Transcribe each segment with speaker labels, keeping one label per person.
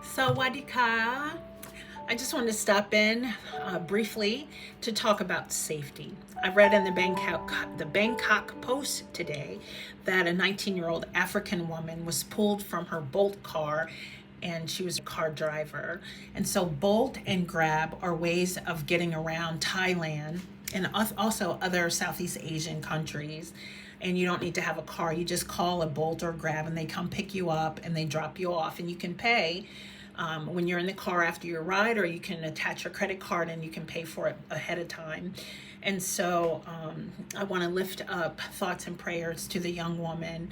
Speaker 1: Sawadika. I just wanted to stop in briefly to talk about safety. I read in the Bangkok Post today that a 19-year-old African woman was pulled from her Bolt car, and she was a car driver. And so Bolt and Grab are ways of getting around Thailand and also other Southeast Asian countries. And you don't need to have a car. You just call a Bolt or Grab and they come pick you up and they drop you off, and you can pay when you're in the car after your ride, or you can attach your credit card and you can pay for it ahead of time. And so I want to lift up thoughts and prayers to the young woman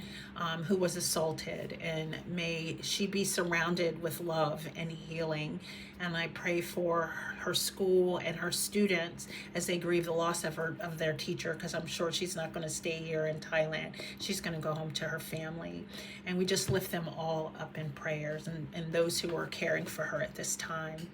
Speaker 1: who was assaulted, and may she be surrounded with love and healing. And I pray for her school and her students as they grieve the loss of their teacher, because I'm sure she's not going to stay here in Thailand. She's going to go home to her family. And we just lift them all up in prayers, and those who are caring for her at this time.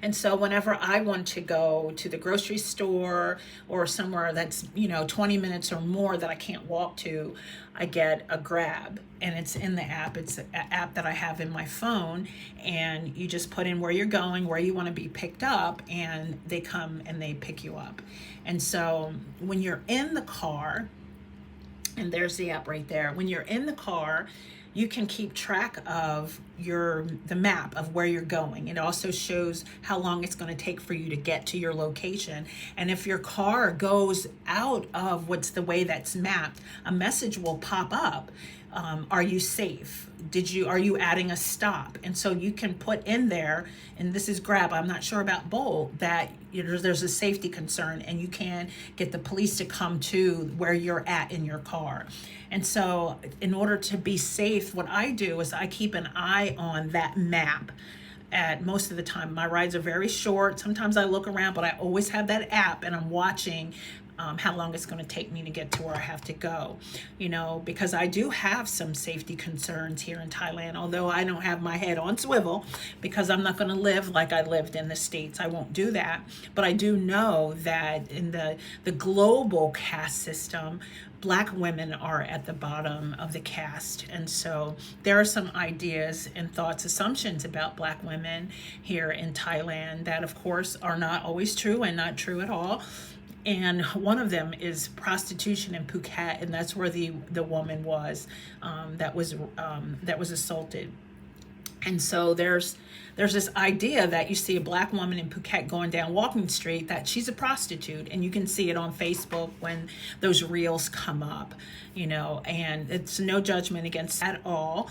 Speaker 1: And so whenever I want to go to the grocery store or somewhere that's, 20 minutes or more that I can't walk to, I get a Grab, and it's in the app. It's an app that I have in my phone, and you just put in where you're going, where you want to be picked up, and they come and they pick you up. And so when you're in the car, and there's the app right there, when you're in the car, you can keep track of the map of where you're going. It also shows how long it's going to take for you to get to your location. And if your car goes out of what's the way that's mapped, a message will pop up. Are you safe? Are you adding a stop? And so you can put in there, and this is Grab, I'm not sure about Bolt, that there's a safety concern, and you can get the police to come to where you're at in your car. And so in order to be safe, what I do is I keep an eye on that map. At most of the time, my rides are very short. Sometimes I look around, but I always have that app, and I'm watching how long it's going to take me to get to where I have to go, because I do have some safety concerns here in Thailand, although I don't have my head on swivel, because I'm not going to live like I lived in the States. I won't do that. But I do know that in the global caste system, Black women are at the bottom of the caste. And so there are some ideas and thoughts, assumptions about Black women here in Thailand that, of course, are not always true and not true at all. And one of them is prostitution in Phuket, and that's where the woman was that was assaulted. And so there's this idea that you see a Black woman in Phuket going down Walking Street, that she's a prostitute, and you can see it on Facebook when those reels come up, and it's no judgment against at all.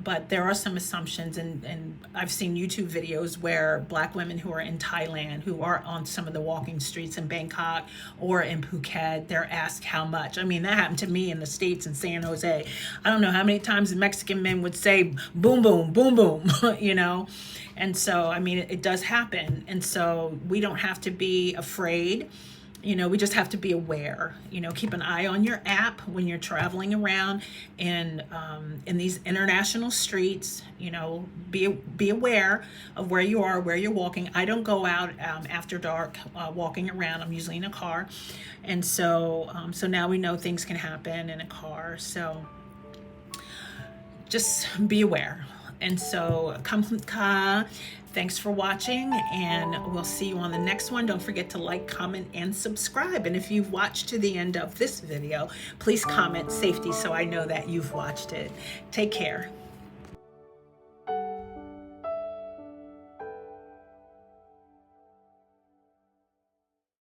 Speaker 1: But there are some assumptions, and I've seen YouTube videos where Black women who are in Thailand, who are on some of the walking streets in Bangkok or in Phuket, they're asked how much. I mean, that happened to me in the States in San Jose. I don't know how many times the Mexican men would say, boom, boom, boom, boom, And so, I mean, it does happen. And so we don't have to be afraid. We just have to be aware. Keep an eye on your app when you're traveling around in these international streets. Be aware of where you are, where you're walking. I don't go out after dark walking around. I'm usually in a car, and so now we know things can happen in a car. So just be aware. And so thanks for watching, and we'll see you on the next one. Don't forget to like, comment, and subscribe. And if you've watched to the end of this video, please comment safety so I know that you've watched it. Take care.